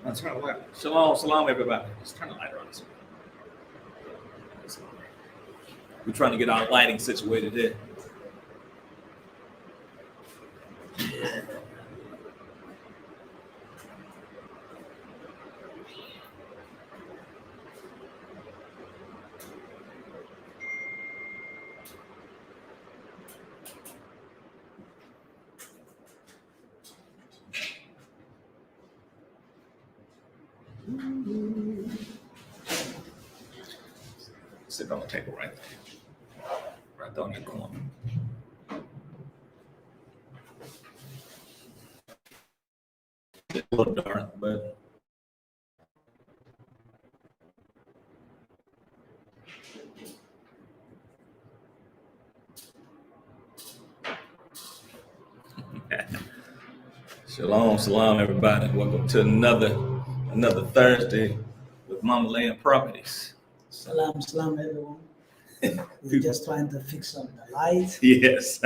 Let's turn the light. Shalom, everybody. Let's turn the light on this one. We're trying to get our lighting situated here. Yeah. Sit on the table right there. Right there in the corner. It's a little dark, but Shalom, everybody. Welcome to another Thursday with Mama Land Properties. Salam, everyone. We're just trying to fix up the lights. Yes.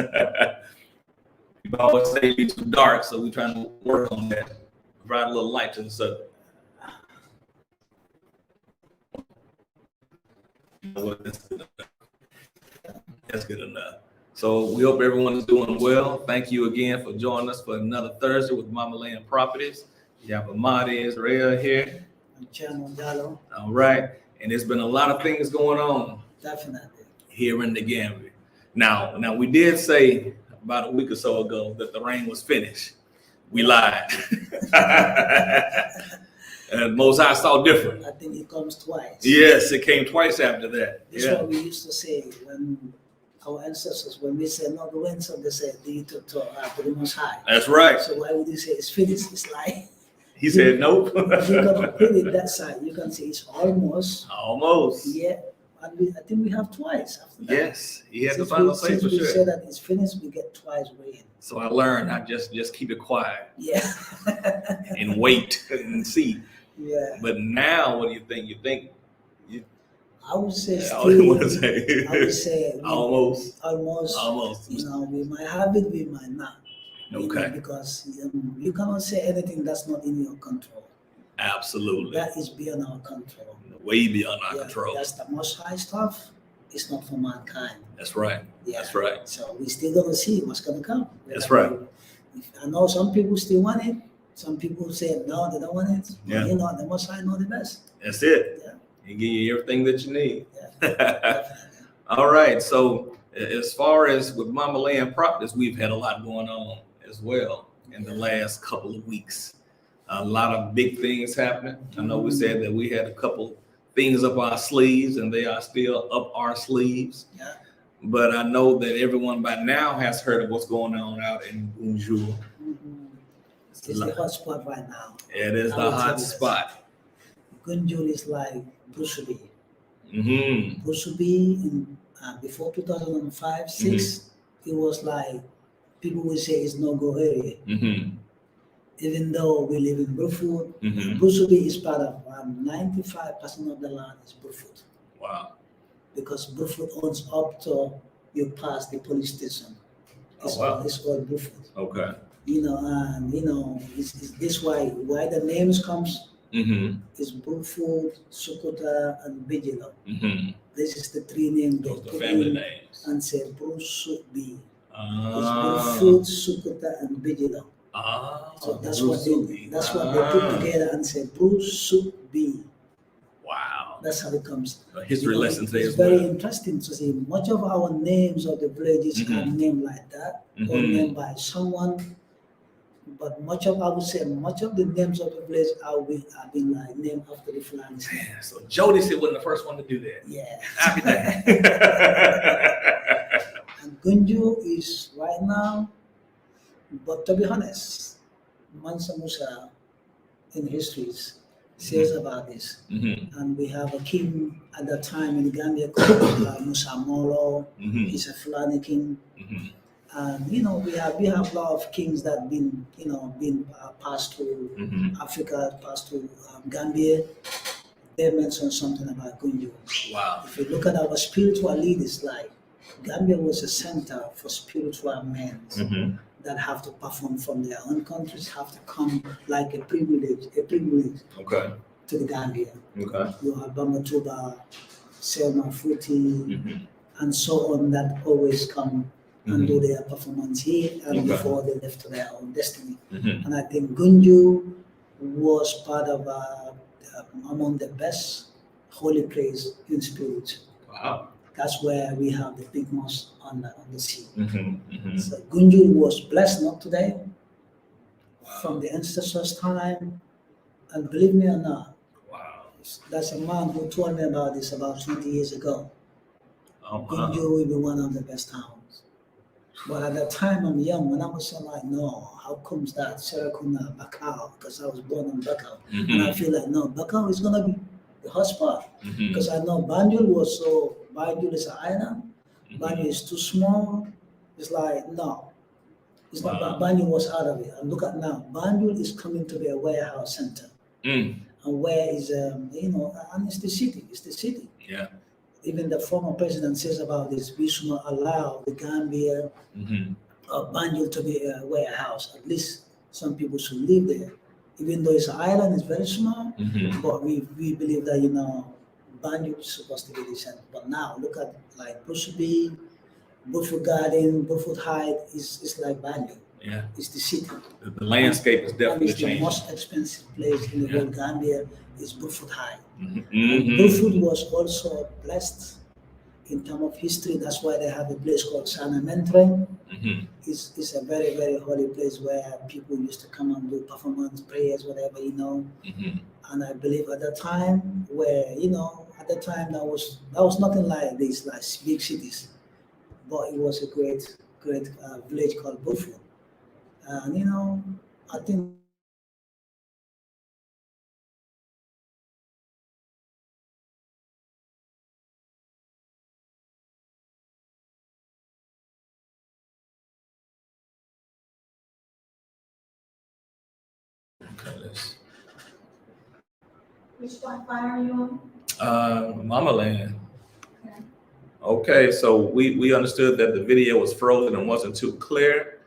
People always say it's too dark, so we're trying to work on that. Provide a little light to the subject. That's good enough. So we hope everyone is doing well. Thank you again for joining us for another Thursday with Mama Land Properties. You have Ahmadi Israel here. I'm Chairman Gallo. All right. And there's been a lot of things going on. Definitely. Here in the Gambia. Now we did say about a week or so ago that the rain was finished. We lied. And Most High saw different. I think it comes twice. Yes, it came twice after that. That's what we used to say when our ancestors, when we said no, the winds of the said due to the Most High. That's right. So why would you say it's finished? It's like he said nope. You can put it that side. You can say it's almost. Yeah. And I think we have twice after that. Yes, he had the final say for sure. We say that it's finished, we get twice rain. So I learned I just keep it quiet. Yeah. And wait and see. Yeah. But now, what do you think? I would say I would say almost. You know, we might have it, we might not. Okay. Because you cannot say anything that's not in your control. Absolutely. That is beyond our control. Way beyond our control. That's the Most High stuff. It's not for mankind. That's right. Yeah. That's right. So we still gonna see what's gonna come. That's right. I know some people still want it. Some people say no, they don't want it. Yeah. But you know, the Most High know the best. That's it. Yeah. He give you everything that you need. Yeah. All right. So as far as with Mama Land Properties, we've had a lot going on as well in the last couple of weeks. A lot of big things happening. I know we said that we had a couple things up our sleeves, and they are still up our sleeves. Yeah. But I know that everyone by now has heard of what's going on out in Gunjur. Mm-hmm. It's the hot spot right now. It is the hot spot. Gunjur is like Brusubi. Mm-hmm. Brusubi before 2005, 6, it was like people would say it's no go area. Mm-hmm. Even though we live in Brufut, Mm-hmm. Brusubi is part of 95% of the land is Brufut. Wow. Because Brufut owns up to you pass the police station. It's called Brufut. Okay. You know, and you know, it's this why the names comes is Brufut, Sukuta, and Bijilo. Mm-hmm. This is the 3 names Those they the put family in names. and say Brusubi. It's Ah. Brufut, Sukuta, and Bijilo. So that's what they put together and say Brusubi. Wow. That's how it comes. A history lesson today It's as very well. interesting to see much of our names of the villages are named like that or named by someone. But much of the names of the village have been like named after the Fulanis. Man, so Jody said wasn't the first one to do that. Yeah. Happy day. And Gunjur is right now, but to be honest, Mansa Musa in histories says about this. And we have a king at that time in Gambia called Musa Molo. He's a Fulani king. And you know, we have a lot of kings that been passed to Africa, passed to Gambia. They mentioned something about Gunjur. Wow. If you look at our spiritual leaders, like Gambia was a center for spiritual men. that have to perform from their own countries have to come like a privilege Okay. to the Gambia. Okay. You have Bamba Tuba, Selma Futi, Mm-hmm. and so on that always come and do their performance here and Okay. before they left to their own destiny. Mm-hmm. And I think Gunju was part of among the best holy place in spirit. Wow. That's where we have the big mosque on the sea. Mm-hmm. Mm-hmm. So Gunju was blessed not today, Wow. from the ancestors' time, and believe me or not, Wow. that's a man who told me about this about 20 years ago. Oh, wow. Gunju will be one of the best towns. But at that time, I'm young. When I was young, like, no, how comes that? Serakunda, Bakau, because I was born in Bakau. And I feel like, no, Bakau is going to be the hotspot. Mm-hmm. Because I know Banjul is an island. Banjul is too small. It's like, no. It's not. Wow. Banjul was out of it. And look at now, Banjul is coming to be a warehouse center. Mm. And where is, and it's the city. It's the city. Yeah. Even the former president says about this, we should not allow the Gambia Mm-hmm. Banjul to be a warehouse. At least some people should live there. Even though it's an island, it's very small, Mm-hmm. but we believe that, Banjul is supposed to be the center. But now, look at like Busubi, Burfoot Garden, Burfoot Height, is like Banjul. Yeah. It's the city. The landscape is And definitely it's the changing. most expensive place in the Yeah. whole Gambia is Burfoot Height. Mm-hmm. Burfoot was also blessed in terms of history. That's why they have a place called Sana Mentre. Mm-hmm. It's a very, very holy place where people used to come and do performance, prayers, whatever, Mm-hmm. And I believe at the time that was nothing like this, like big cities, but it was a great village called Burfoot. And I think Okay, let's. Which Wi-Fi are you on? Mama Land. Okay. Okay, so we understood that the video was frozen and wasn't too clear.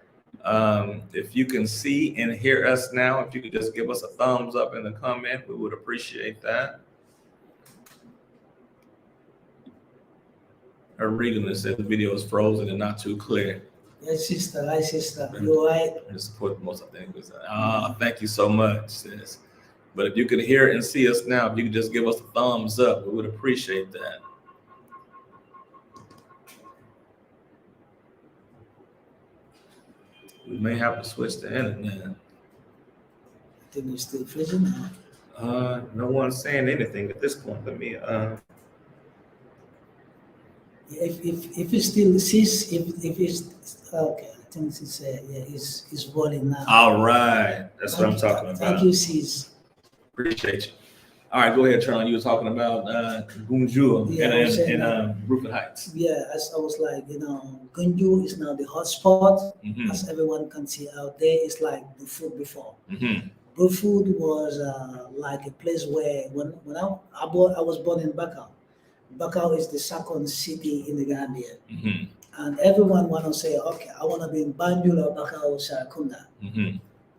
If you can see and hear us now, if you could just give us a thumbs up in the comment, we would appreciate that. Her reading it said the video is frozen and not too clear. yes, sister, hi sister, you're right. Just put most of things. Thank you so much, sis. But if you can hear and see us now, if you could just give us a thumbs up, we would appreciate that. We may have to switch the internet. I think it's still freezing now. No one's saying anything at this point. Let me. If it still sees, if it's okay, I think it's rolling now. All right, that's what I'm talking about. Thank you, sis. Appreciate you. All right, go ahead, Tron. You were talking about Gunjur Yeah, I was saying and Rupert Heights. Yeah, as I was like, Gunju is now the hotspot, Mm-hmm. as everyone can see out there. It's like Burfoot before. Mm-hmm. Burfoot was like a place where when I was born in Bakau. Bakau is the second city in the Gambia, Mm-hmm. and everyone want to say, okay, I want to be in Banjul or Bakau or Sarakunda. Mm-hmm.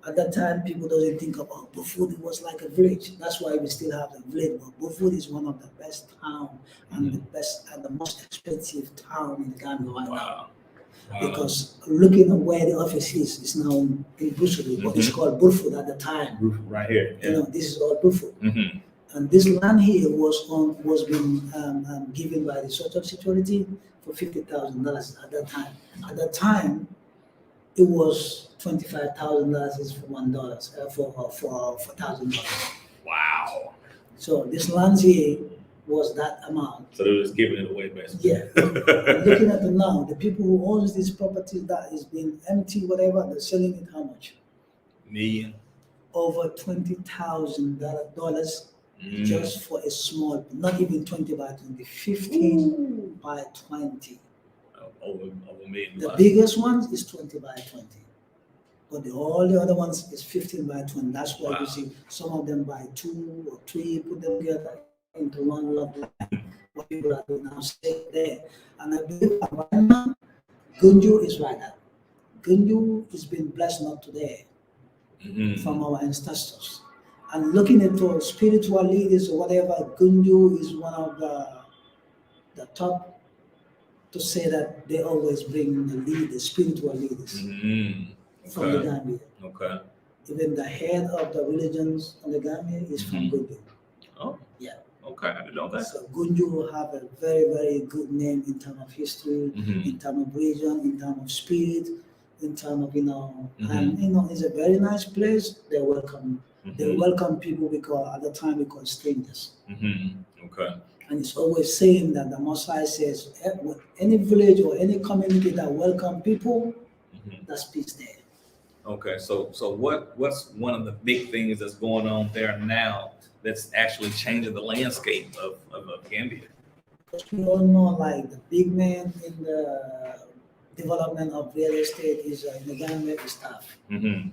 At that time, people doesn't think about Burfoot. It was like a village. That's why we still have the village. But Burfoot is one of the best town and the best and the most expensive town in Gambia right now. Wow. Because looking at where the office is, it's now in Busuri, but it's called Burfoot at the time. Roof right here. Yeah. This is all Burfoot. Mm-hmm. And this land here was being given by the Social Security for $50,000 at that time. At that time, it was $25,000 is for $1 for $1,000. Wow. So this land here was that amount. So they're just giving it away, basically. Yeah. And looking at it now, the people who owns this property that is being empty, whatever, they're selling it how much? Million. Over $20,000 just for a small, not even 20 by 20, 15 by 20. Over a million. The biggest ones is 20 by 20. But all the other ones is 15 by 20. That's why you see some of them by 2 or 3, put them together into one lot line. What people are doing now, stay there. And I believe that right now, Gunju is right now. Gunju has been blessed not today Mhm. from our ancestors. And looking into spiritual leaders or whatever, Gunju is one of the top to say that they always bring the leaders, spiritual leaders Mhm. from the Okay. Gambia. Okay. Even the head of the religions in the Gambia is from Mhm. Gunju. Oh. Yeah. Okay. I didn't know that. So Gunju have a very, very good name in terms of history, Mhm. in terms of region, in terms of spirit, in terms of, Mhm. and it's a very nice place. They welcome Mhm. people because at the time we call strangers. Mhm. Okay. And it's always saying that the Most High says, any village or any community that welcome people, Mhm. that's peace there. Okay. So what's one of the big things that's going on there now that's actually changing the landscape of Gambia? Because we all know, like, the big man in the development of real estate is in the Gambia is tough. Mm-hmm.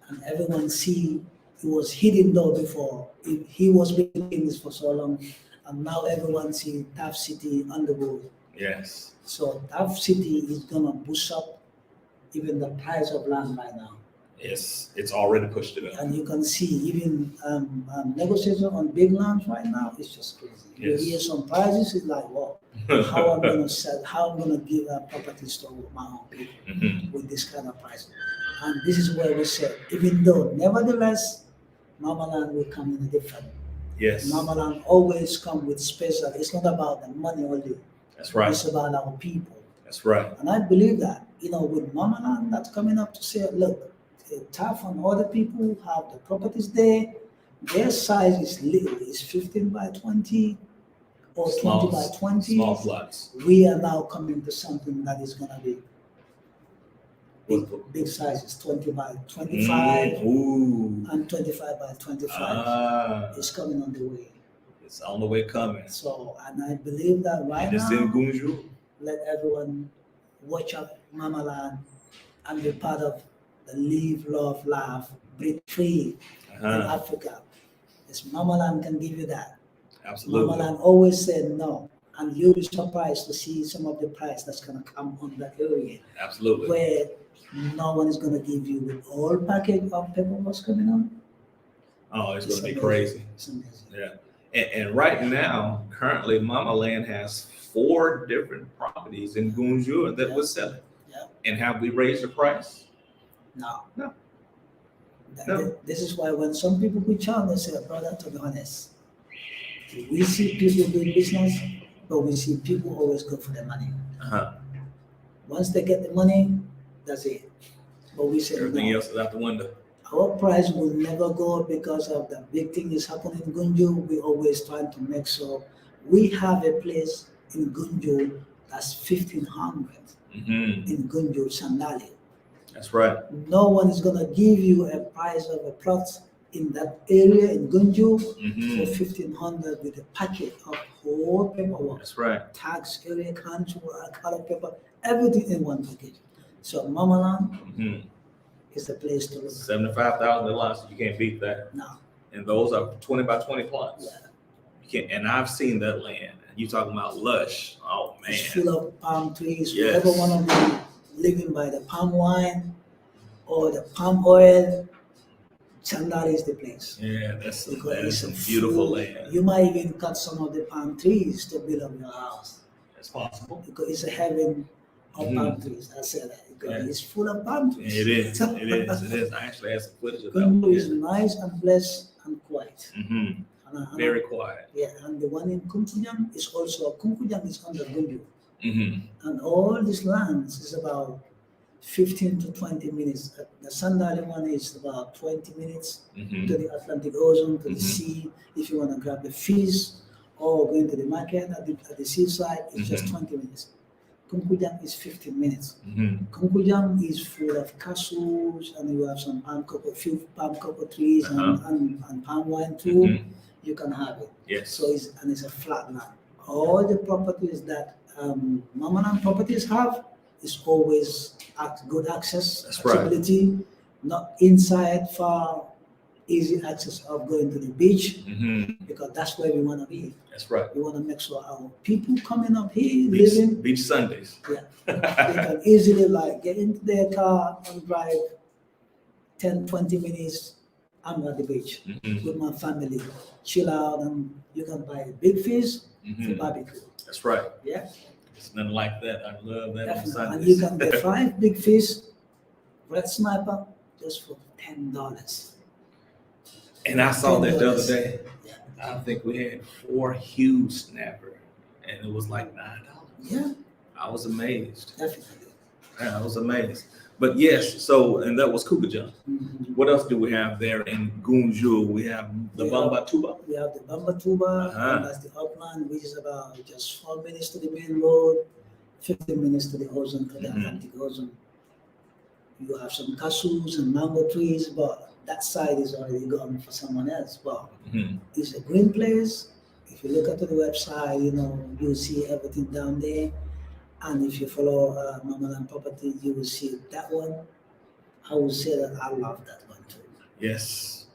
And everyone see it was hidden though before. He was making this for so long, and now everyone see Tough City on the road. Yes. So Tough City is gonna boost up even the price of land right now. It's already pushed it up. And you can see even negotiation on big lands right now is just crazy. Yes. You hear some prices, it's like, wow, how I'm gonna sell, how I'm gonna give properties to my own people Mhm. with this kind of price. And this is where we said, even though nevertheless, Mamaland will come in a different. Yes. Mamaland always come with special. It's not about the money only. That's right. It's about our people. That's right. And I believe that, with Mamaland that's coming up to say, look, Tough and other people who have the properties there, their size is literally is 15 by 20 or 20 by 20. Small plots. We are now coming to something that is gonna be What- big sizes, 20 by 25 Ooh. and 25 by 25. Ah. It's coming on the way. It's on the way coming. So, and I believe that right And it's in now, Gunju. let everyone watch out Mamaland and be part of the live, love, laugh, breathe free in Uh-huh. Africa. Yes, Mamaland can give you that. Absolutely. Mamaland always said no. And you'll be surprised to see some of the price that's gonna come on that area. Absolutely. Where no one is gonna give you with all package of paperwork coming on. Oh, it's going to be amazing. crazy. It's amazing. Yeah. And right now, currently, Mama Land has 4 different properties in Gunjur that we're selling. Yeah. And have we raised the price? No. No. This is why when some people reach out, they say, brother, to be honest, we see people doing business, but we see people always go for the money. Uh-huh. Once they get the money, that's it. But we say, Everything no, else is out the window. our price will never go up because of the big thing is happening in Gunju. We always trying to make sure we have a place in Gunju that's 1,500 Mm-hmm. in Gunju, Sandali. That's right. No one is gonna give you a price of a plot in that area in Gunju for Mm-hmm. 1,500 with a packet of whole paperwork, That's right. tax, area, country, color paper, everything in one package. So Mamaland Mm-hmm. is the place to look. $75,000. You can't beat that. No, And those are 20 by 20 plots. yeah. You can't. And I've seen that land. You talking about lush? Oh man. It's full of palm trees. Yes. Whoever want to be living by the palm wine or the palm oil, Chandali is the place. Yeah, that's Because some it's a beautiful full- land. You might even cut some of the palm trees to build up your house. That's possible. Because it's a heaven of Mhm. palm trees. I said that. Because Yeah. it's full of palm trees. It is. It is. It is. I actually had some footage of that. Gunju is nice and blessed and quiet. Mm-hmm. And Very quiet. yeah, and the one in Kunkujang is also, Kunkujang is under Gunju. Mm-hmm. And all these lands is about 15 to 20 minutes. The Sandali one is about 20 minutes Mm-hmm. to the Atlantic Ocean, to the Mhm. sea. If you want to grab the fish or going to the market at the seaside, it's just Mhm. 20 minutes. Kunkujang is 15 minutes. Mm-hmm. Kunkujang is full of castles, and you have some few palm cocoa trees and palm wine too. Mm-hmm. You can have it. Yes. So it's a flat land. All the properties that Mamaland properties have is always at good access, That's right. accessibility, not inside far easy access of going to the beach Mm-hmm. because that's where we want to be. That's right. We want to make sure our people coming up here Beach, living, beach Sundays. Yeah. they can easily like get into their car and drive 10, 20 minutes. I'm at the beach Mhm. with my family, chill out, and you can buy a big fish for Mhm. barbecue. That's right. Yeah, It's nothing like that. I love that on definitely. And you Sundays. can get 5 big fish, red sniper, just for $10. And I saw that the other $10. day. Yeah. I think we had 4 huge snapper, and it was like $9. Yeah, I was amazed. definitely. Yeah, I was amazed. But yes, so and that was Kukajan. Mhm. What else do we have there in Gunjur? We have the We have- Bambatuba. We have the Bambatuba, Uh-huh. and that's the upland, which is about just 4 minutes to the main road, 15 minutes to the ocean, to the Mhm. Atlantic Ocean. You have some casuals and mango trees, but that side is already gone for someone else. But Mhm. it's a green place. If you look at the website, you'll see everything down there. And if you follow Mamaland Property, you will see that one. I would say that I love that one too. Yes.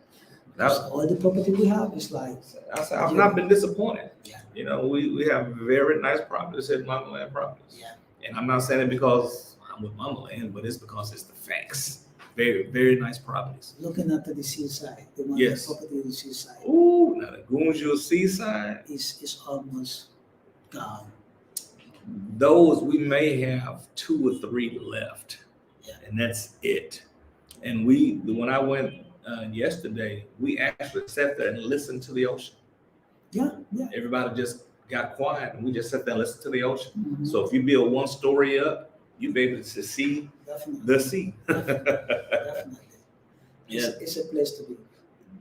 Because That, all the property we have is like, I said, I've not been disappointed. Yeah. We have very nice properties at Mama Land Properties. yeah, And I'm not saying it because I'm with Mama Land, but it's because it's the facts. Very, very nice properties. looking at the seaside, the one Yes. the property in the seaside Ooh, now the Gunjur Seaside, is almost gone. those we may have 2 or 3 left. Yeah. And that's it. And when I went yesterday, we actually sat there and listened to the ocean. Yeah, yeah. Everybody just got quiet and we just sat there and listened to the ocean. Mhm. So if you build one story up, you'll be able to see Definitely, the sea. definitely. Yeah, It's a place to be.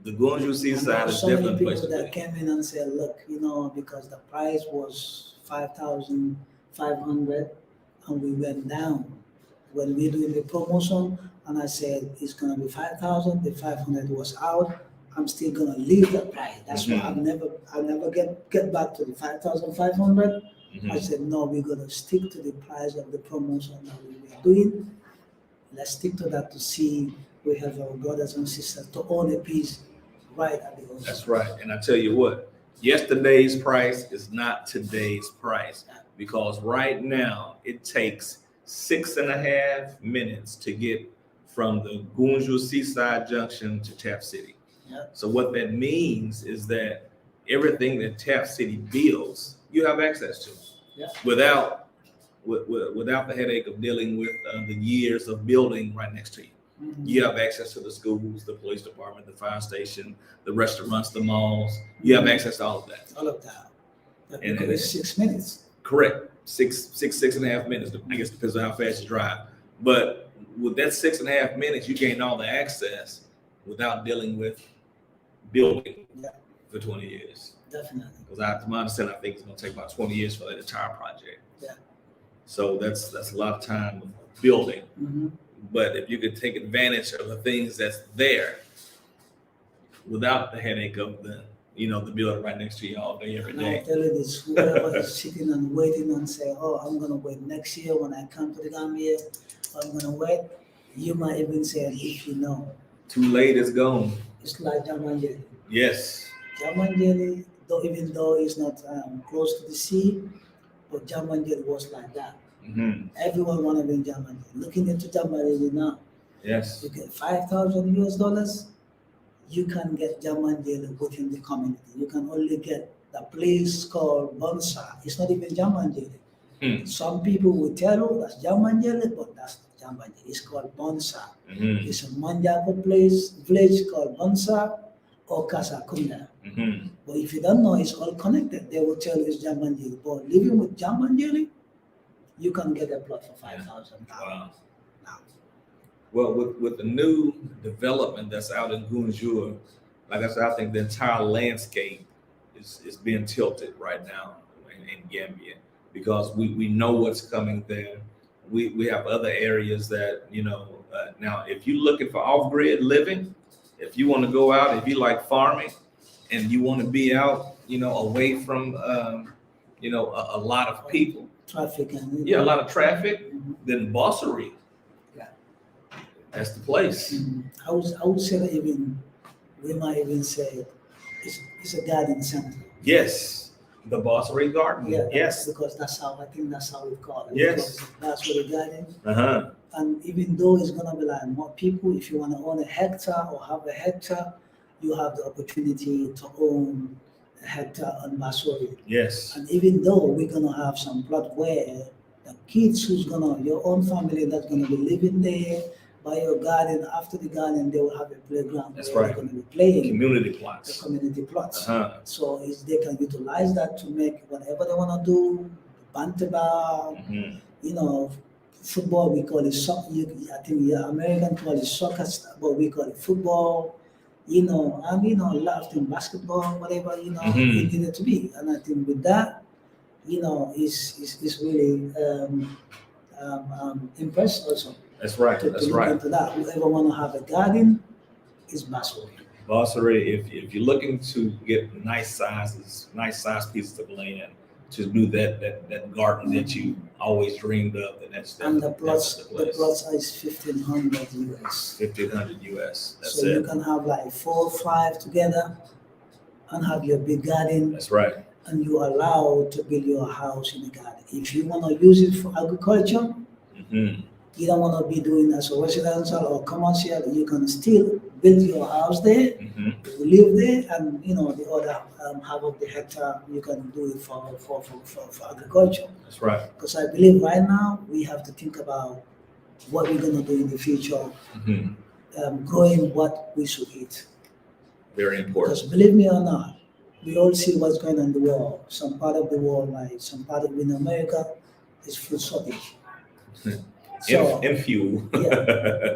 the Gunjur And Seaside there are is so many definitely a place people to that be. came in and said, look, because the price was 5,500 and we went down when we doing the promotion, and I said it's gonna be 5,000. The 500 was out. I'm still gonna leave the price. That's why I'll never get back to the 5,500. I Mhm. said no, we're gonna stick to the price of the promotion that we were doing. Let's stick to that to see we have our brothers and sisters to own a piece right at the ocean. That's right. And I tell you what, yesterday's price is not today's price because right now it takes 6.5 minutes to get from the Gunjur Seaside Junction to Taft City. Yeah. So what that means is that everything that Taft City builds, you have access to. Yeah. Without the headache of dealing with the years of building right next to you. Mhm. You have access to the schools, the police department, the fire station, the restaurants, the malls. You have access to all of that. All of that. But And- because it's 6 minutes. Correct. 6.5 minutes. I guess depends on how fast you drive. But with that 6.5 minutes, you gain all the access without dealing with building Yeah. for 20 years. Definitely. Because to my understanding, I think it's going to take about 20 years for that entire project. Yeah. So that's a lot of time of building. Mhm. But if you could take advantage of the things that's there without the headache of the building right next to you all day, every And I'll day. tell you this, whoever is sitting and waiting and say, oh, I'm gonna wait next year when I come to the Gambia, I'm gonna wait. You might even say, if you know, Too late, it's gone. it's like Jamanjeli. Yes. Jamanjeli, even though it's not close to the sea, but Jamanjeli was like that. Hmm. Everyone wanna be in Jamanjeli. Looking into Jamanjeli now, Yes. you get $5,000, you can get Jamanjeli within the community. You can only get the place called Bonsa. It's not even Jamanjeli. Hmm. Some people will tell you that's Jamanjeli, but that's not Jamanjeli. It's called Bonsa. Hmm. It's a Manjako village called Bonsa or Kasakunda. Hmm. But if you don't know, it's all connected. They will tell you it's Jamanjeli. But living with Jamanjeli, you can get a plot for $5,000. Wow. Now, Well, with the new development that's out in Gunjur, like I said, I think the entire landscape is being tilted right now in Gambia because we know what's coming there. We have other areas that, now if you're looking for off-grid living, if you want to go out, if you like farming and you want to be out, away from, a lot of people, traffic and a lot of traffic, Mhm. then Bossary. Yeah. That's the place. I would say that even We might even say it's a garden center. Yes, the Bossery Garden. Yeah, Yes. because I think that's how we call it. Yes. That's what the garden. Uh-huh. And even though it's gonna be like more people, if you want to own a hectare or have a hectare, you have the opportunity to own a hectare on Basori. Yes. And even though we're gonna have some plot where the kids your own family that's gonna be living there by your garden, after the garden, they will have a playground That's where right. they're gonna be playing Community the plots. community plots. Uh-huh. So they can utilize that to make whatever they wanna do, bantaba, Mhm. Football, we call it soccer. I think American call it soccer, but we call it football. And a lot of things, basketball, whatever Mhm. it needed to be. And I think with that, is really impressed also That's right. to That's look right. into that. Whoever want to have a garden is Basel. Bossery, if you're looking to get nice size pieces of land to do that garden that you always dreamed of, then And the plots, that's the plots is 1,500 US. 1,500 US. That's So you it. can have like 4 or 5 together and have your big garden, That's right. and you are allowed to build your house in the garden. If you want to use it for agriculture, Hmm. you don't want to be doing as a residential or commercial, you can still build your house there, Hmm. you live there, and the other half of the hectare you can do it for agriculture. That's right. Because I believe right now we have to think about what we're gonna do in the future, Hmm. growing what we should eat. Very Because important. believe me or not, we all see what's going on in the world. Some part of the world, like some part of in America, is food shortage. So, In fuel.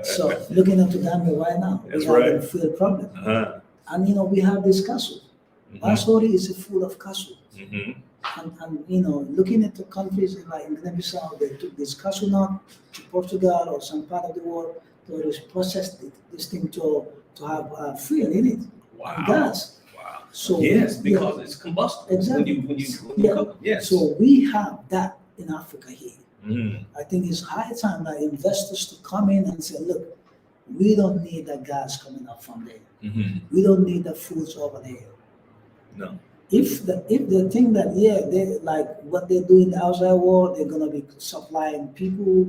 so looking into Gambia right now, That's we have right. a fuel problem. Uh-huh. And we have this castle. Mhm. Basori is full of castle. Mhm. And looking at the countries like in Guinea-Bissau, they took this cashew nut to Portugal or some part of the world to process this thing to have fuel in it, and Wow. gas. Wow. So Yes, yeah, because it's combustible. Exactly. When you Yeah. cook them. Yes. so we have that in Africa here. Mhm. I think it's high time that investors to come in and say, look, we don't need the gas coming up from there. Mhm. We don't need the foods over there. No. If they think that they like what they do in the outside world, they're gonna be supplying people,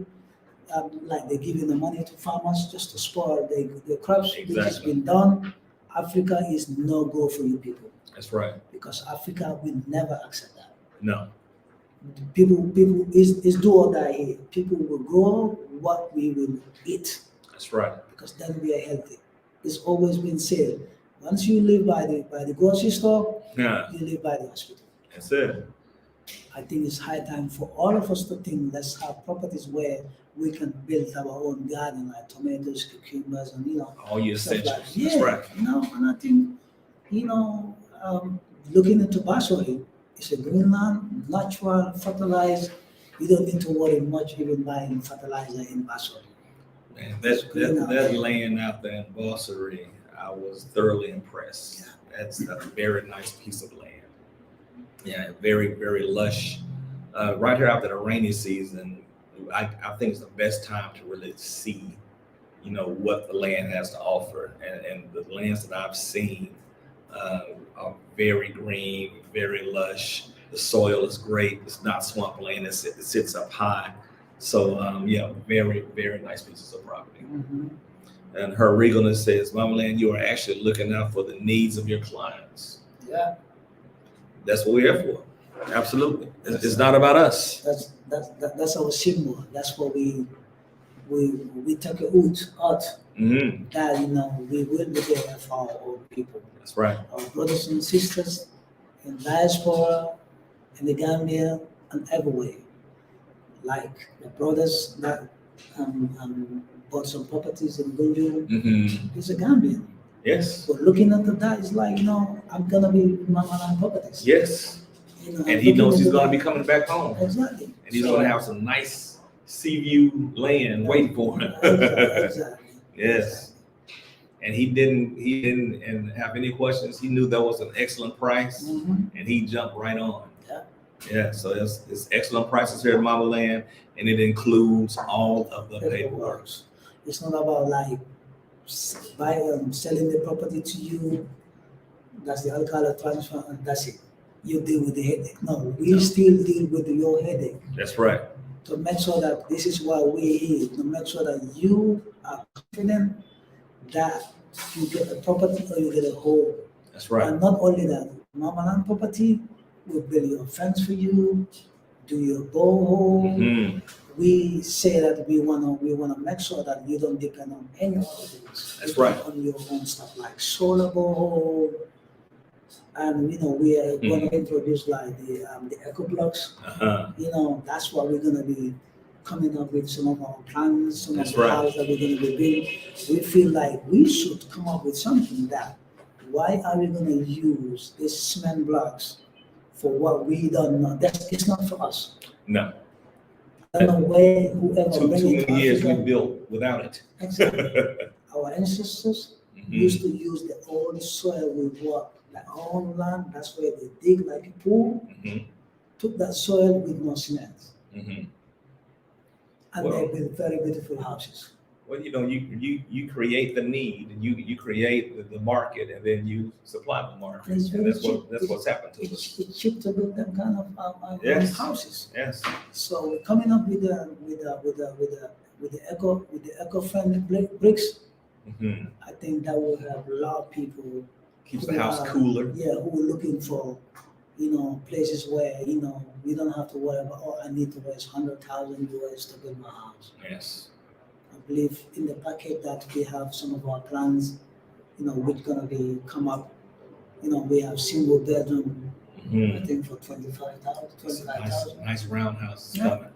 like they're giving the money to farmers just to spoil the crops, which has Exactly. been done. Africa is no go for you people, That's right. because Africa will never accept that. No. People is do or die here. People will grow what we will eat, That's right. because then we are healthy. It's always been said. Once you live by the grocery store, Yeah. you live by the hospital. That's it. I think it's high time for all of us to think, let's have properties where we can build our own garden, like tomatoes, cucumbers, and All your stuff like essentials. yeah, That's right. And I think looking into Basori, it's a greenland, natural, fertilized. You don't need to worry much even buying fertilizer in Basori. Man, It's green out that there. land out there in Bossery, I was thoroughly impressed. That's a very nice piece of land. Yeah, very, very lush. Right here after the rainy season, I think it's the best time to really see, what the land has to offer. And the lands that I've seen are very green, very lush. The soil is great. It's not swampland. It sits up high. So, very, very nice pieces of property. Mhm. And her regalness says, Mama Land, you are actually looking out for the needs of your clients. Yeah, That's what we're here for. Absolutely. It's not about us. that's our symbol. That's what we take a out Hmm. that we will be there for our own people, That's right. our brothers and sisters in diaspora, in the Gambia, and everywhere. Like the brothers that bought some properties in Gunjur, Hmm. he's a Gambian. Yes. But looking at that, it's like, I'm gonna be Mama Land Properties. Yes. I'm And he knows looking he's into going to be that. coming back home. Exactly. And he's So- going to have some nice sea view land waiting for him. Exactly. Yes. And he didn't and have any questions. He knew that was an excellent price, Mhm. and he jumped right on. Yeah. Yeah, so it's excellent prices here at Mama Land, and it includes all of the paperwork. It's not about like selling the property to you. That's the alcala transfer, and that's it. You deal with the headache. No, we still deal with your headache That's right. to make sure that this is why we're here, to make sure that you are confident that you get a property or you get a home. That's right. And not only that, Mama Land Property will build your fence for you, do your borehole. Mm-hmm. We say that we wanna make sure that you don't depend on any other things. That's You right. depend on your own stuff like solar borehole. And we are going to introduce like the eco blocks. That's what we're gonna be coming up with some of our plans, some That's of the right. houses that we're gonna be building. We feel like we should come up with something that why are we gonna use these cement blocks for what we don't know? It's not for us. No. I don't know where whoever Too bring it many years we Africa. built without it. Exactly. Our ancestors Mhm. used to use the old soil we work, like our own land. That's where they dig like a pool. Mhm. Took that soil with no cement, Mhm. and Well- they built very beautiful houses. Well, you create the need, and you create the market, and then you supply the market, And it's and very that's what's happened to us. It's cheap to build them kind of Yes. houses. Yes. So we're coming up with the eco-friendly bricks. Mm-hmm. I think that will help a lot of people. Keeps who the house are- cooler. Yeah, who are looking for, places where we don't have to worry about. Oh, I need to raise $100,000 to build my house. Yes. I believe in the packet that we have some of our plans, which gonna be come up. We have single bedroom, I Mm-hmm. think for 25,000, 25,000. Nice roundhouse. Yeah. Coming.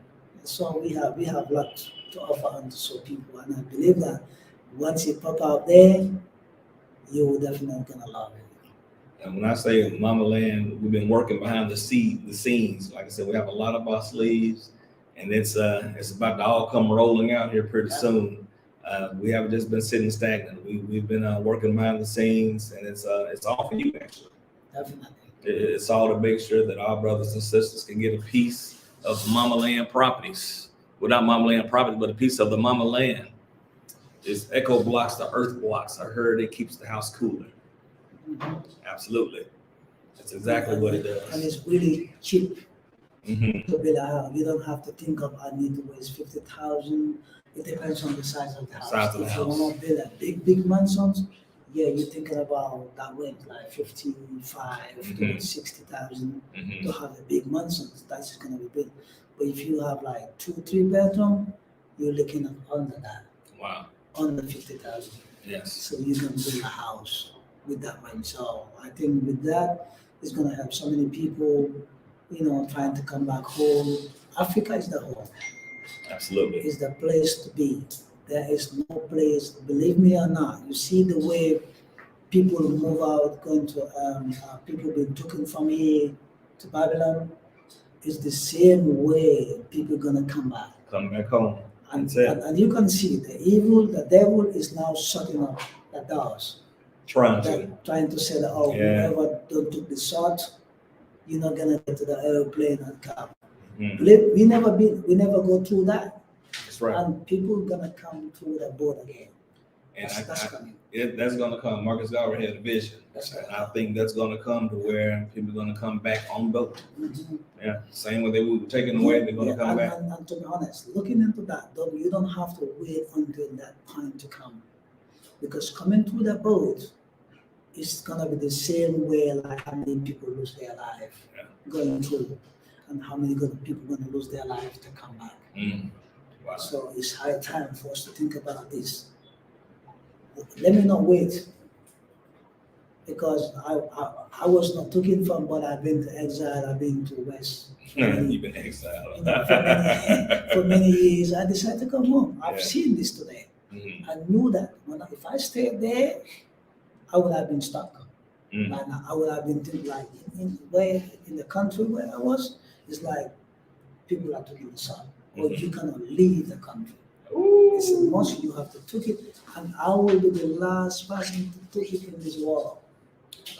So we have a lot to offer and to show people, and I believe that once you pop out there, you will definitely gonna love it. And when I say Mama Land, we've been working behind the scenes. Like I said, we have a lot of our sleeves, and it's about to all come rolling out here pretty soon. We haven't just been sitting stagnant. We've been working behind the scenes, and it's all for you actually. Definitely. It's all to make sure that our brothers and sisters can get a piece of Mama Land properties. Well, not Mama Land property, but a piece of the Mama Land. It's eco blocks, the earth blocks. I heard it keeps the house cooler. Mhm. Absolutely. That's exactly what it And does. it's really cheap Mm-hmm. to build a house. You don't have to think of I need to waste 50,000. It depends on the size of the house. Size of the If house. you want to build a big mansions, yeah, you're thinking about that range like 55 to Mhm. 60,000 Mm-hmm. to have a big mansion. That's just gonna be big. But if you have like 2-3 bedroom, you're looking at under that, Wow. under 50,000. Yes. So you can build a house with that money. So I think with that, it's gonna help so many people, trying to come back home. Africa is the home. Absolutely. Is the place to be. There is no place, believe me or not. You see the way people move out, going to people being taken from here to Babylon. It's the same way people gonna come back. Come back home. And, That's it. and you can see the devil is now shutting up the doors. Trying to. That trying to say that, oh, Yeah. whoever don't took the shot, you're not gonna get to the airplane and come. Mhm. Believe we never go through that. That's right. And people gonna come through the boat again. And That's coming. that's going to come. Marcus Garvey had a vision. That's right. I think that's going to come to where people are going to come back on boat. Mhm. Yeah. Same way they were taken away, they're going to Yeah, come back. and to be honest, looking into that, you don't have to wait until that time to come. Because coming through the boat is gonna be the same way like how many people lose their life Yeah. going through, and how many people gonna lose their life to come back. Mm. Wow. So it's high time for us to think about this. Let me not wait, because I was not taken from, but I've been to exile, I've been to West. You've been exiled. For many years, I decided to come home. I've Yeah. seen this today. Mhm. I knew that if I stayed there, I would have been stuck. Mm. And I would have been thinking like in the country where I was, it's like people are taking the sun, or Mhm. you cannot leave the country. Ooh. It's a must. You have to take it, and I will be the last person to take it in this world.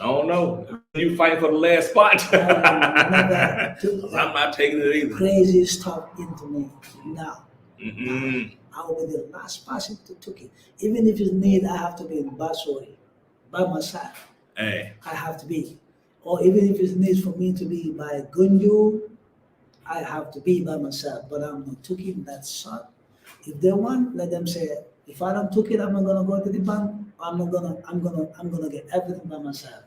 I don't know. You fight for the last spot. Never took I'm not taking it either. crazy stuff into me. Now Mm-mm. I will be the last person to take it. Even if it's need, I have to be in Basori by myself. Hey, I have to be. Or even if it's need for me to be by Gunju, I have to be by myself. But I'm not taking that shot. If they want, let them say, if I don't take it, I'm not gonna go to the bank. I'm gonna get everything by myself.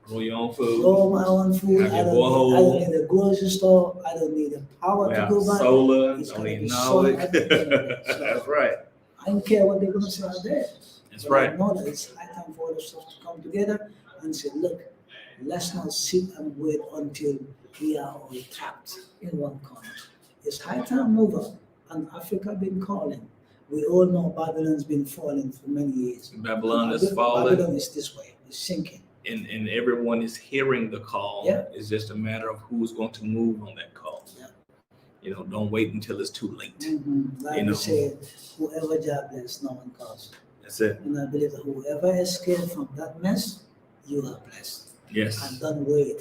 grow your own food. Grow my own food. Have I your don't borehole. need a grocery store. I don't need the power We to have go back. solar. It's Don't gonna need be knowledge. solar, everything. So, That's right. I don't care what they're gonna say out there. That's But right. I know that it's high time for all of us to come together and say, look, let's not sit and wait until we are all trapped in one corner. It's high time move up, and Africa been calling. We all know Babylon's been falling for many years. Babylon And is falling, Babylon is this way, it's sinking. and everyone is hearing the call. Yeah. It's just a matter of who's going to move on that call. Yeah. You know, don't wait until it's too late. Like You know. we say, whoever jobless, no one calls. That's it. And I believe that whoever escaped from that mess, you are blessed. And Yes. don't wait.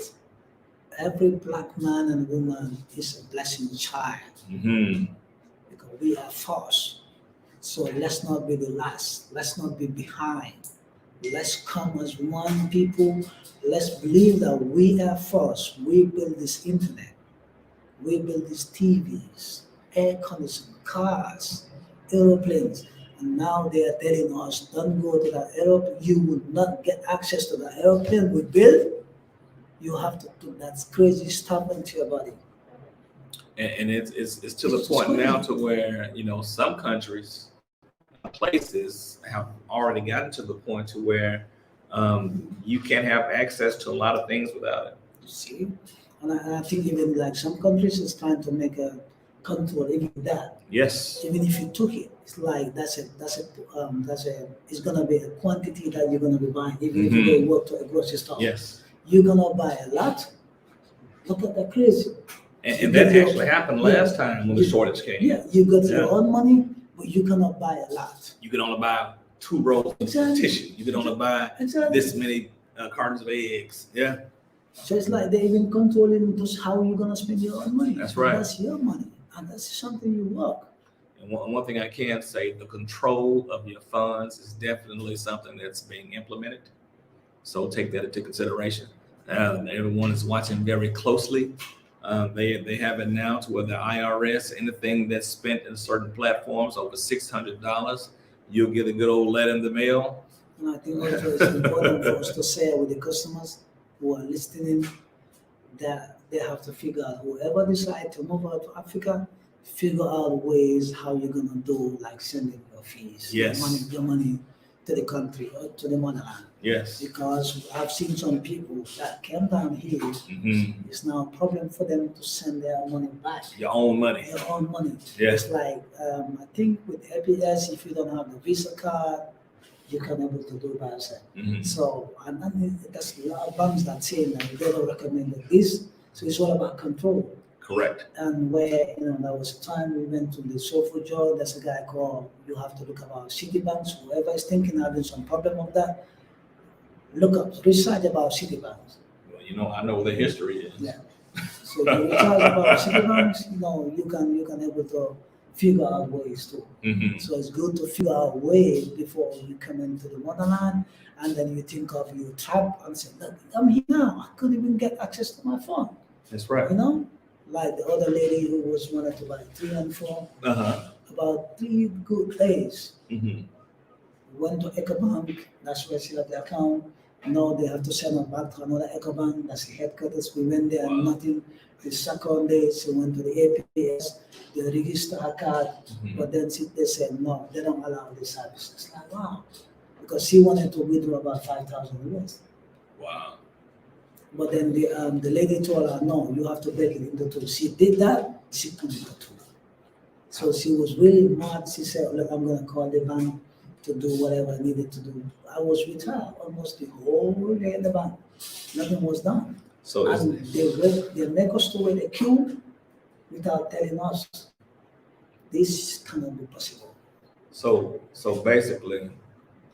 Every black man and woman is a blessing child Hmm. because we are first. So let's not be the last. Let's not be behind. Let's come as one people. Let's believe that we are first. We build this internet. We build these TVs, air conditioning, cars, aeroplanes. And now they are telling us, don't go to that aeroplane. You will not get access to the aeroplane we build. You have to put that crazy stuff into your body. And it's to the point now to where, you know, some countries, places have already gotten to the point to where you can't have access to a lot of things without it. You see? And I think even like some countries is trying to make a control even that. Yes. Even if you took it, it's like it's gonna be a quantity that you're gonna be buying. Even if you go work to a grocery store, Yes. you're gonna buy a lot. Look at that crazy. And that actually happened last time when the shortage came. Yeah, you got your Yeah. own money, but you cannot buy a lot. You could only buy 2 rolls of Exactly. tissue. You could only buy Exactly. this many cartons of eggs. Yeah. So it's like they're even controlling just how you're gonna spend your own money. That's right. That's your money, and that's something you work. And one thing I can say, the control of your funds is definitely something that's being implemented. So take that into consideration. Everyone is watching very closely. They have it now to where the IRS, anything that's spent in certain platforms over $600, you'll get a good old letter in the mail. And I think also it's important for us to share with the customers who are listening that they have to figure out whoever decide to move out to Africa, figure out ways how you're gonna do like sending your fees, Yes. your money to the country or to the motherland. Yes. Because I've seen some people that came down here, Mhm. it's now a problem for them to send their money back. Your own money. Their own money. Yes. It's like I think with APS, if you don't have the Visa card, you can able to do by yourself. Mhm. So and then that's a lot of banks that saying that they don't recommend this. So it's all about control. Correct. And where there was a time we went to the Soulful Joe, there's a guy called you have to look about Citibanks. Whoever is thinking having some problem of that, look up, research about Citibanks. Well, you know, I know what the history is. Yeah. So you research about Citibanks, you can able to figure out ways too. Mhm. So it's good to figure out ways before you come into the motherland, and then you think of you trap and say, look, I'm here now. I couldn't even get access to my phone. That's right. Like the other lady who was wanted to buy 3 and 4, Uh-huh. about 3 good days. Mhm. Went to EcoBank, that's where she had the account. Now they have to send her back to another EcoBank, that's the headquarters. We went there, Wow. nothing. The second day, she went to the APS, they register her card, Mhm. but then they said no, they don't allow this service. It's like, wow. Because she wanted to withdraw about 5,000 US. Wow. But then the lady told her, no, you have to break it into 2. She did that, she put it into 2. So she was really mad. She said, look, I'm going to call the bank to do whatever I needed to do. I was with her almost the whole day in the bank. Nothing was done. So it's, And they make us to wait a queue without telling us this cannot be possible. so basically,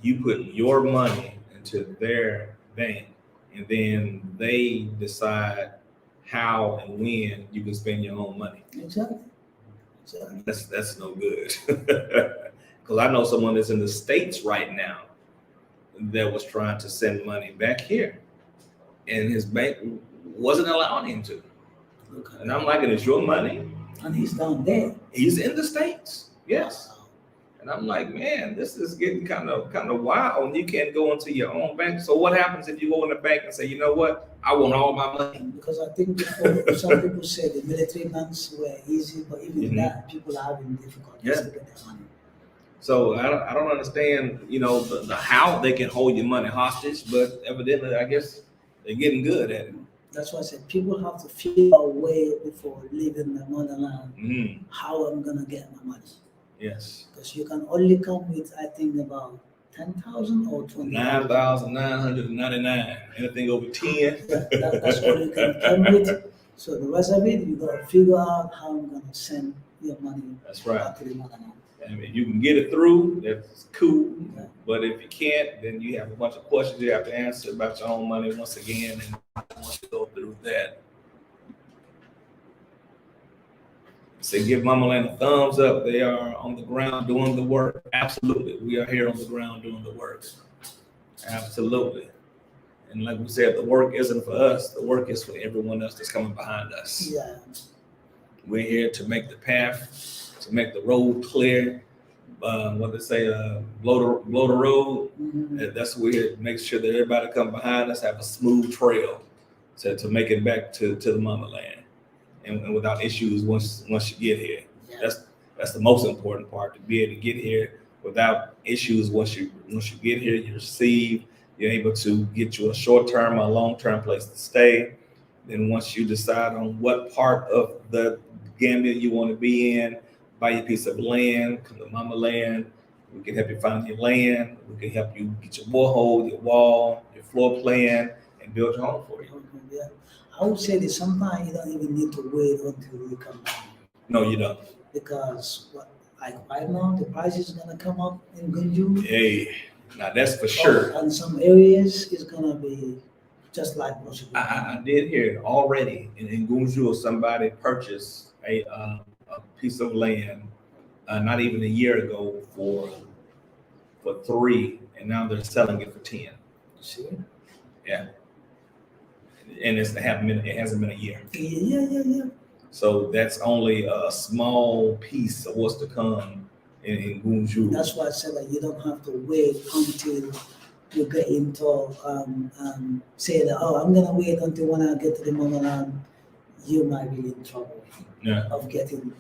you put your money into their bank, and then they decide how and when you can spend your own money. Exactly. So, That's no good. Because I know someone that's in the States right now that was trying to send money back here, and his bank wasn't allowing him to. okay. And I'm like, it's your money? And he's down there. He's in the States. Yes. Wow. And I'm like, man, this is getting kind of wild. And you can't go into your own bank. So what happens if you go in the bank and say, you know what, I want all my money? Because I think before, some people say the military banks were easy, but even that, people are having difficulties to get their money. So I don't understand, the how they can hold your money hostage, but evidently, I guess they're getting good at it. That's why I said people have to figure a way before leaving the motherland Mm-hmm. how I'm gonna get my money. Yes. Because you can only come with, I think, about 10,000 or 20,000. 9,999. Anything over 10. Yeah, that's all you can come with. So the rest of it, you gotta figure out how I'm gonna send your money That's right. back to the motherland. I mean, you can get it through, that's cool. Yeah. But if you can't, then you have a bunch of questions you have to answer about your own money once again. And once you go through that, say give Mama Land a thumbs up. They are on the ground doing the work. Absolutely. We are here on the ground doing the work. Absolutely. And like we said, the work isn't for us. The work is for everyone else that's coming behind us. Yeah. We're here to make the path, to make the road clear. What they say, blow the road. Mhm. That's what we're here to make sure that everybody come behind us have a smooth trail to make it back to the motherland, and without issues once you get here. Yeah. That's the most important part, to be able to get here without issues. Once you get here, you receive. You're able to get you a short-term or long-term place to stay. Then once you decide on what part of the Gambia you want to be in, buy your piece of land, come to Mama Land. We can help you find your land. We can help you get your borehole, your wall, your floor plan, and build your home for you. Yeah. I would say that sometimes you don't even need to wait until you come back. No, you don't. Because like right now, the price is gonna come up in Gunju. Hey, now that's for sure. And some areas is gonna be just like Boston. I did hear already in Gunjur, somebody purchased a piece of land not even a year ago for 3, and now they're selling it for 10. See? Yeah. And it hasn't been a year. Yeah. So that's only a small piece of what's to come in Gunjur. That's why I said that you don't have to wait until you get into say that, oh, I'm gonna wait until when I get to the motherland. You might be in trouble of getting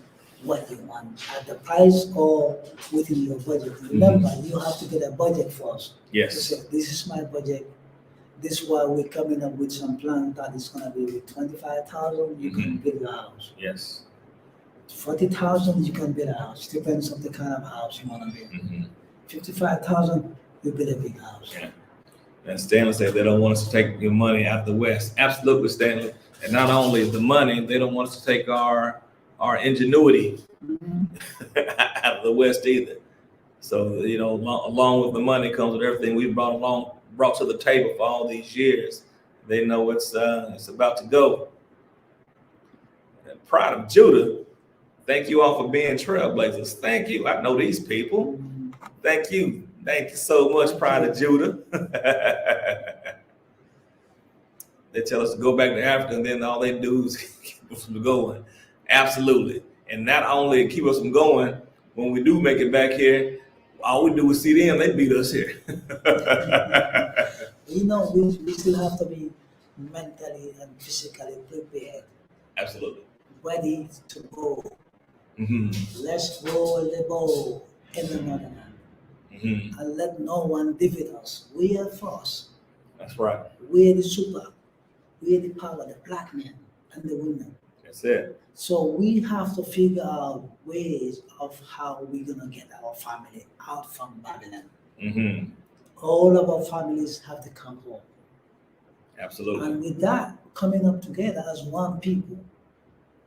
what you want at the price or within your budget. Remember, you have to get a budget first. Yes. To say, this is my budget. This is why we're coming up with some plan that is gonna be with 25,000. You can build a house. Yes. 40,000, you can build a house. Depends on the kind of house you wanna build. 55,000, you build a big house. Yeah. And Stanley said they don't want us to take your money out of the West. Absolutely, Stanley. And not only the money, they don't want us to take our ingenuity out of the West either. So, along with the money comes with everything we've brought to the table for all these years. They know it's about to go. And Pride of Judah, thank you all for being trailblazers. Thank you. I know these people. Thank you. Thank you so much, Pride of Judah. They tell us to go back to Africa, and then all they do is keep us from going. Absolutely. And not only keep us from going, when we do make it back here, all we do is see them, they beat us here. We still have to be mentally and physically prepared. Absolutely. Ready to go. Mm-hmm. Let's roll the ball in the motherland. Mm-hmm. And let no one defeat us. We are first. That's right. We are the super. We are the power, the black men and the women. That's it. So we have to figure out ways of how we're gonna get our family out from Babylon. Mm-hmm. All of our families have to come home. Absolutely. And with that, coming up together as one people,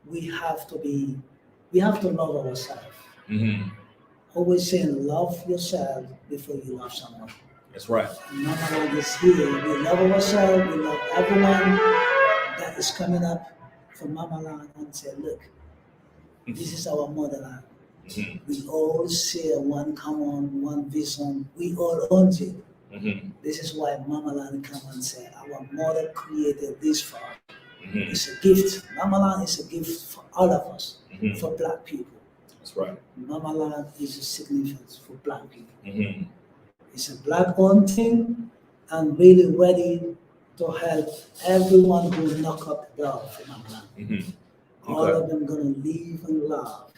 we have to love ourselves. Mm-hmm. Always saying love yourself before you love someone. That's right. None of us here. We love ourselves, we love everyone that is coming up from Mama Land and say, look, This is our motherland. Mhm. We all share one common, one vision. We all own it. Mhm. This is why Mama Land come and say, our mother created this for us. Mhm. It's a gift. Mama Land is a gift for all of us, Mhm. for black people. That's right. Mama Land is a significance for black people. Mhm. It's a black owned thing and really ready to help everyone who knock up the door for Mama Land. Mhm. All Okay. of them gonna live and love,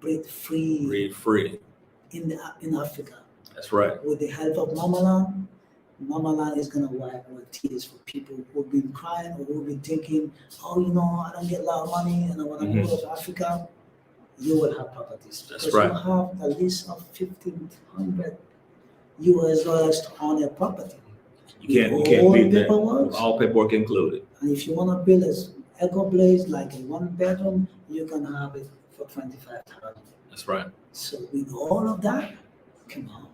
breathe free Breathe free. in Africa. That's right. With the help of Mama Land, Mama Land is gonna wipe our tears for people who've been crying or who've been thinking, oh, I don't get a lot of money and I wanna go to Africa. You will have properties. That's because right. You have a list of $1,500 to own a property. You With can't all beat that. paperwork. With all paperwork included. And if you wanna build a eco place like a 1 bedroom, you can have it for $25,000. That's right. So with all of that, come on.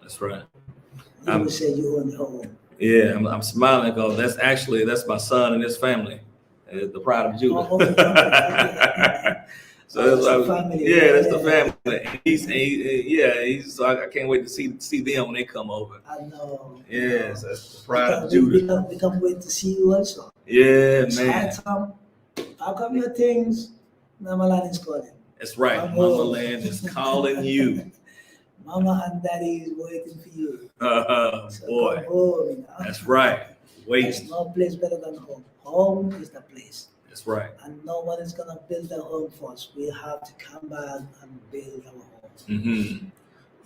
That's right. You will say you own your home. Yeah, I'm smiling because that's my son and his family, the pride of Judah. Oh, okay. So that's the why, family. yeah, that's the family. He's so I can't wait to see them when they come over. I know. Yes, that's the pride of Judah. We can't wait to see you also. Yeah, So man. pack up your things. Mama Land is calling. That's right. Come Mama home. Land is calling you. Mama and Daddy is waiting for you. So Boy, come home, that's right. There's Waiting. no place better than home. Home is the place. That's right. And no one is gonna build a home for us. We have to come back and build our home. Mm-hmm.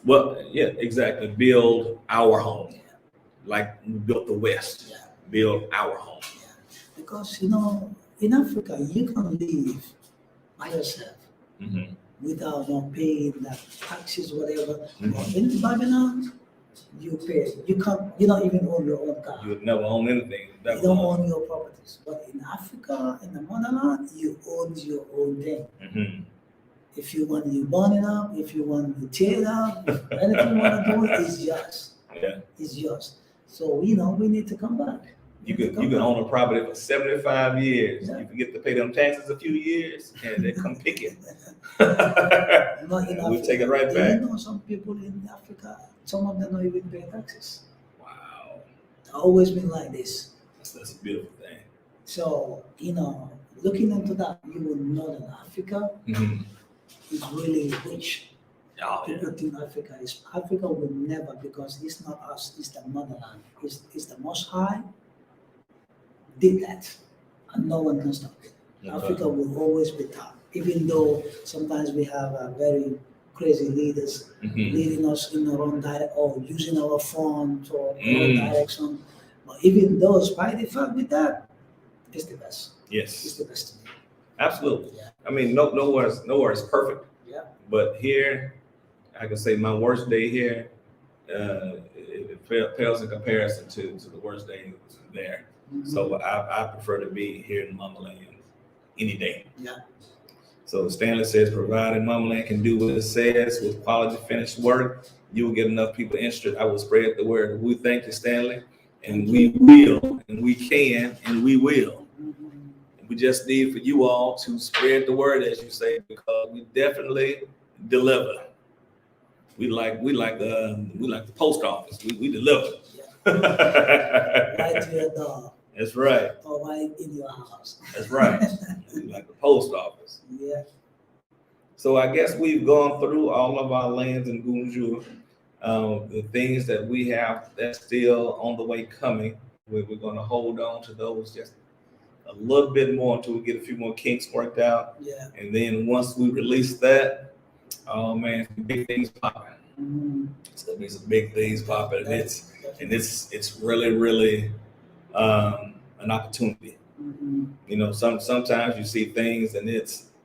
Well, yeah, exactly. Build our home, like we built the West. Yeah. Build our home. Yeah. Because in Africa you can live by yourself Mm-hmm. without not paying the taxes, whatever. Mhm. But in Babylon, you pay. You don't even own your own car. You would never own anything. You don't own your properties. But in Africa, in the motherland, you own your own thing. Mm-hmm. If you want to burn it up, if you want to tear it up, anything you want to do, it's yours. Yeah. It's yours. So we need to come back. You can own a property for 75 years. Yeah. You forget to pay them taxes a few years, and they come pick it. Not in We Africa. take it right Do back. you know some people in Africa, some of them don't even pay taxes. Wow, It's always been like this. that's a beautiful thing. So, looking into that, you will know that Africa Mm-hmm. is really rich. Oh yeah. People think Africa will never, because it's not us, it's the motherland. It's the Most High did that, and no one can stop it. Okay. Africa will always be top, even though sometimes we have very crazy leaders Mhm. leading us in the wrong direction or using our phone to wrong Mm. direction. But even though, despite the fact with that, it's the best. It's Yes, the best to me. absolutely. Yeah. I mean, nowhere is perfect. Yeah. But here, I can say my worst day here, it pales in comparison to the worst day there. Mhm. So I prefer to be here in Mama Land any day. Yeah. So Stanley says, provided Mama Land can do what it says with quality finished work, you will get enough people interested. I will spread the word. We thank you, Stanley, and we will, and we can, and we will. Mhm. We just need for you all to spread the word, as you say, because we definitely deliver. We like the post office. We deliver. Right to your door That's right. or right in your house. That's right. We like the post office. Yeah. So I guess we've gone through all of our lands in Gunjur. The things that we have that's still on the way coming. We're going to hold on to those just a little bit more until we get a few more kinks worked out. Yeah. And then once we release that, oh man, big things popping. Mhm. It's gonna be some big things popping, and Definitely. it's really an opportunity. Mhm. Sometimes you see things and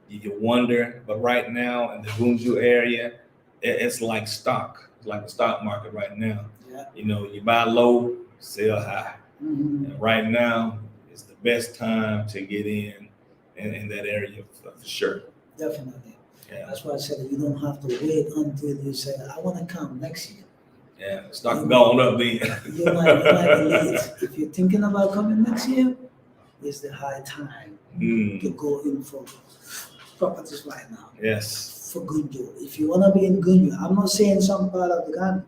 you wonder, but right now in the Gunjur area, it's like stock. It's like the stock market right now. Yeah. You buy low, sell high. Mhm. And right now is the best time to get in that area for sure. Definitely. Yeah, That's why I said you don't have to wait until you say, I want to come next year. yeah. Stock going up then. You might be late. If you're thinking about coming next year, it's the high time to Mm, go in for properties right now Yes. for Gunju. If you want to be in Gunju, I'm not saying some part of the Ghana,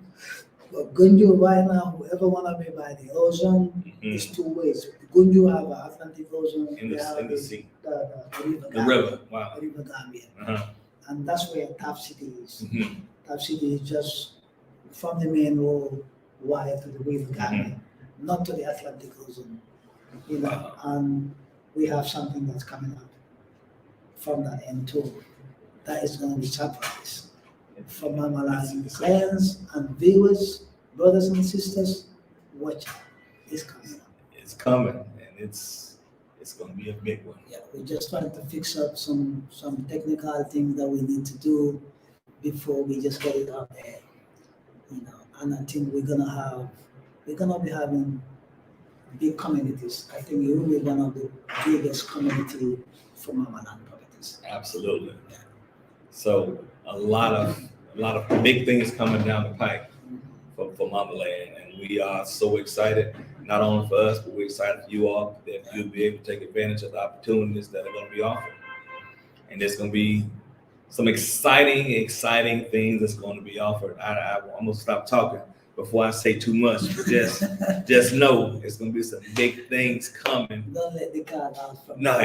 but Gunju right now, whoever want to be by the ocean, it's two ways. Gunju have an Atlantic Ocean, In they the, have in the sea. the river The Gambia, river. Wow. the river Gambia. Uh-huh. And that's where Tap City is. Mm-hmm. Tap City is just from the main road wire to the river Gambia, not to the Atlantic Ocean. You know, Wow. and we have something that's coming up from that end too. That is going to be surprise for Mama Line clients and viewers, brothers and sisters. Watch out, it's coming up. It's coming, and it's going to be a big one. Yeah, we're just trying to fix up some technical things that we need to do before we just get it out there. You know, and I think we're gonna be having big communities. I think it will be one of the biggest community for Mama Land properties. Absolutely. So a lot of big things coming down the pipe for Mama Land, and we are so excited. Not only for us, but we're excited for you all that you'll be able to take advantage of the opportunities that are going to be offered. And there's going to be some exciting things that's going to be offered. I'm going to stop talking before I say too much, but just know it's going to be some big things coming. Don't let the cat out from No,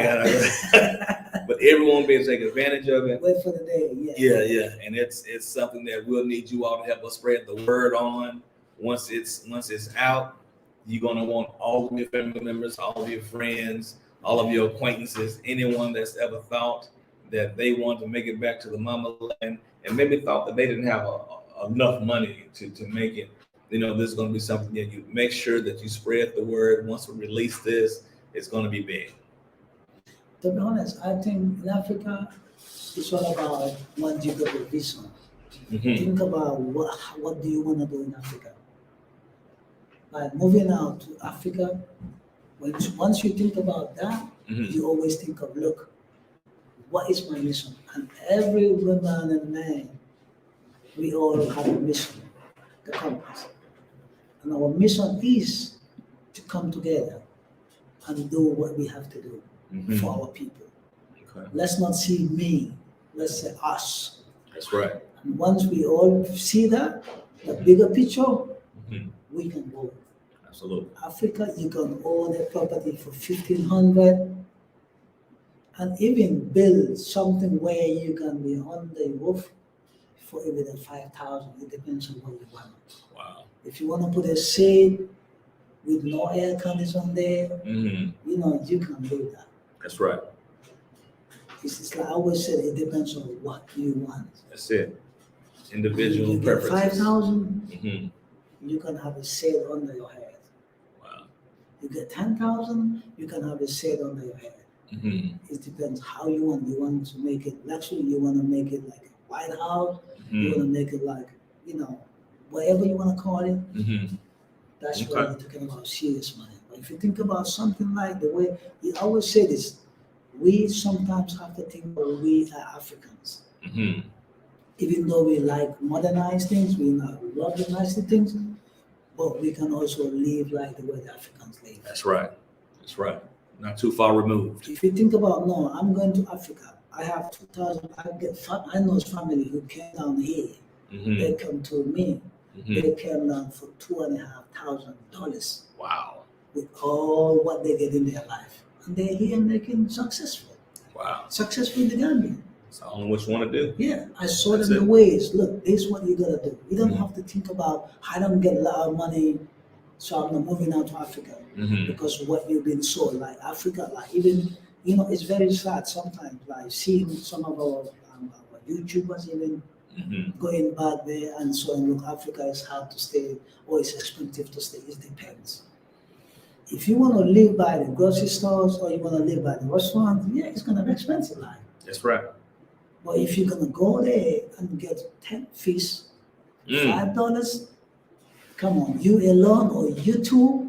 but everyone will be able to take advantage of it. Wait for the day, Yeah, and it's something that we'll need you all to help us spread the word on. Once it's out, you're gonna want all of your family members, all of your friends, all of your acquaintances, anyone that's ever thought that they want to make it back to the Mama Land and maybe thought that they didn't have enough money to make it. You know, this is going to be something that you make sure that you spread the word. Once we release this, it's going to be big. To be honest, I think in Africa, it's all about one geographic vision. Mm-hmm. Think about what do you want to do in Africa? By moving out to Africa, once you think about that, you always think of, look, what is my mission? And every woman and man, we all have a mission, the compass. And our mission is to come together and do what we have to do for our people. Okay. Let's not see me, let's say us. That's right. And once we all see that, the bigger picture, we can go. Absolutely. Africa, you can own a property for 1,500 and even build something where you can be on the roof for even 5,000. It depends on what you want. Wow. If you want to put a shade with no air condition there, you know, you can do that. That's right. It's like I always said, it depends on what you want. That's it. Individual You get preferences. 5,000, you can have a shade under your head. Wow. You get 10,000, you can have a shade under your head. It depends how you want. You want to make it luxury, you want to make it like a White House, you want to make it like, you know, whatever you want to call it. That's why you're talking about serious money. But if you think about something like the way you always say this, we sometimes have to think about we are Africans. Even though we like modernized things, we love the nice things, but we can also live like the way the Africans live. That's right. That's right. Not too far removed. If you think about, no, I'm going to Africa. I have 2,000. I know family who came down here. They come to me. They came down for $2,500. Wow. With all what they did in their life, and they're here making successful. Wow. Successful in the Gambia. It's all what you want to do. Yeah, I saw That's them the it. ways. Look, this is what you gotta do. You don't have to think about, I don't get a lot of money, so I'm not moving out to Africa. Because what you've been sold, like Africa, like even, you know, it's very sad sometimes, like seeing some of our YouTubers even going back there and showing, look, Africa is hard to stay or it's expensive to stay. It depends. If you want to live by the grocery stores or you want to live by the restaurants, yeah, it's gonna be expensive, like. That's right. But if you're gonna go there and get 10 fish, $5, come on, you alone or you two,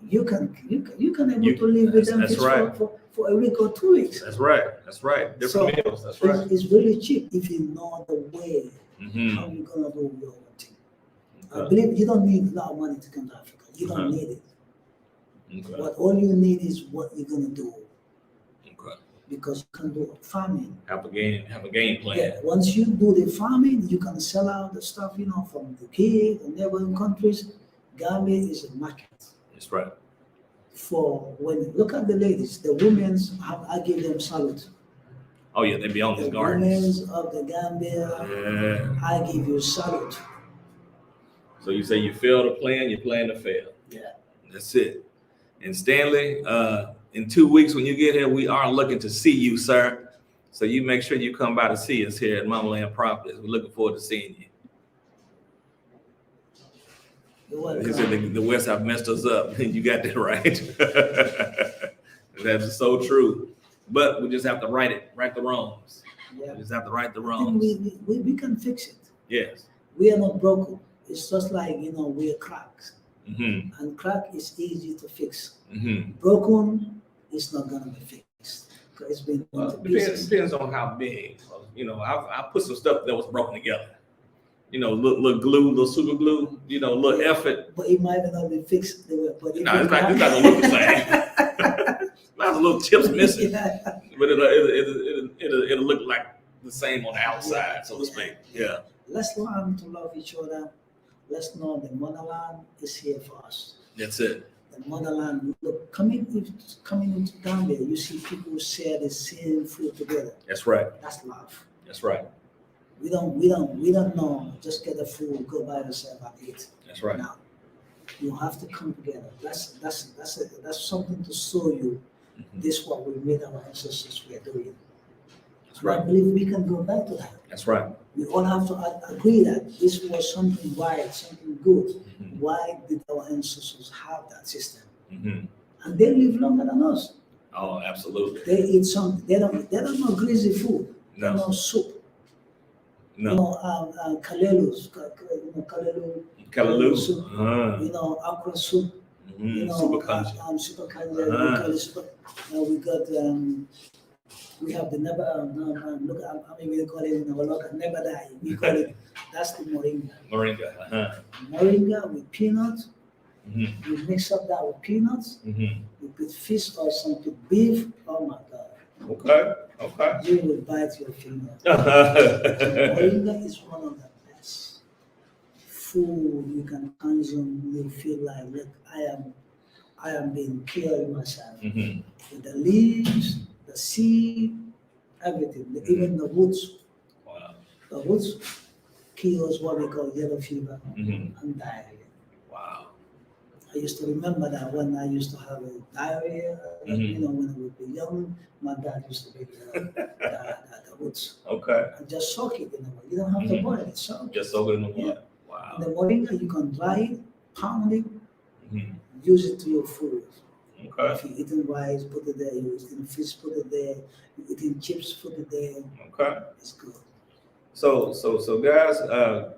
you can able to live with them that's fish right. for a week or 2 weeks. That's right. That's right. Different meals. That's right. It's really cheap if you know the way how you're gonna do your own thing. I believe you don't need a lot of money to come to Africa. You don't need it. Okay. But all you need is what you're gonna do. Okay. because you can do farming. Have a game plan. Yeah, once you do the farming, you can sell out the stuff, from the Cape, the neighboring countries. Gambia is a market That's right. for look at the ladies, the women, I give them salute. Oh yeah, they be on The these gardens. women of the Gambia, Yeah. I give you salute. So you say you fail to plan, you plan to fail. Yeah. That's it. And Stanley, in 2 weeks when you get here, we are looking to see you, sir. So you make sure you come by to see us here at Mama Land Properties. We're looking forward to seeing you. He said the West have messed us up. You got that right. That's so true. But we just have to right the wrongs. Yeah. We just have to right the I wrongs. think we can fix it. Yes. We are not broken. It's just like, we are cracks. Mm-hmm. And crack is easy to fix. Mm-hmm. Broken is not going to be fixed. Because it's been Well, into pieces. depends on how big. I put some stuff that was broken together. Little glue, little super glue, little effort. But it might not be fixed. But No, it's not gonna look the same. Lots of little tips missing, Yeah. but it'll look like the same on the outside, so to speak. Yeah, Let's learn to love each other. Let's know the motherland is here for us. that's it. The motherland, look, coming into Gambia, you see people share the same food together. That's right. That's love. That's right. We don't know. Just get the food, go by yourself and eat. That's right. Now, you have to come together. That's something to show you. Mhm. This is what we made our ancestors were doing. That's And I right. believe we can go back to that. That's right. We all have to agree that this was something right, something good. Mhm. Why did our ancestors have that system? Mhm. And they live longer than us. Oh, absolutely. They eat something. They don't know greasy food. They No. know soup. No. Kalelus, kalelu, Callaloo. soup. Okra soup. Super country. Super kanja. We got we have the never look. I mean, we call it never die. We call it. That's the moringa. Moringa. Uh-huh. Moringa with peanuts. Mm-hmm. We mix up that with peanuts. Mm-hmm. We put fish or some put beef. Oh my God! Okay. Okay. You will bite your finger. Moringa is one of the best food you can consume. You feel like, look, I am being cured myself. Mm-hmm. With the leaves, the seed, everything, even the roots. Wow. The roots cures what we call yellow fever Mm-hmm. and diarrhea. Wow. I used to remember that when I used to have a diarrhea, Mhm. when I would be young, my dad used to make the roots. Okay. And just soak it in the water. You don't have to Mhm. boil it. Soak it. Just soak it in the water. And Wow. the moringa, you can dry it, pound it, Mm-hmm. use it to your food. Okay. If you're eating rice, put it there. You're eating fish, put it there. You're eating chips, put it there. Okay. It's good. So guys,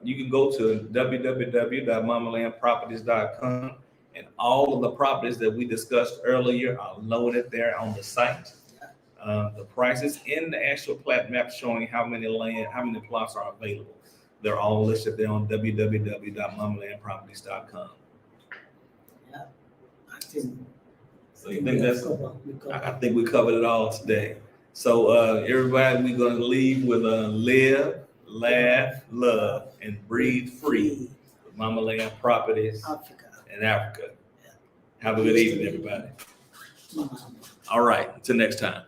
you can go to www.mamalandproperties.com, and all of the properties that we discussed earlier are loaded there on the site. The prices in the actual plat map showing how many plots are available. They're all listed there on www.mamalandproperties.com. I think. So you think that's? we covered. I think we covered it all today. So everybody, we're gonna leave with live, laugh, love, and breathe free with Mama Land Properties Africa. in Africa. Yeah. Have a good evening, everybody. Mama. All right, until next time.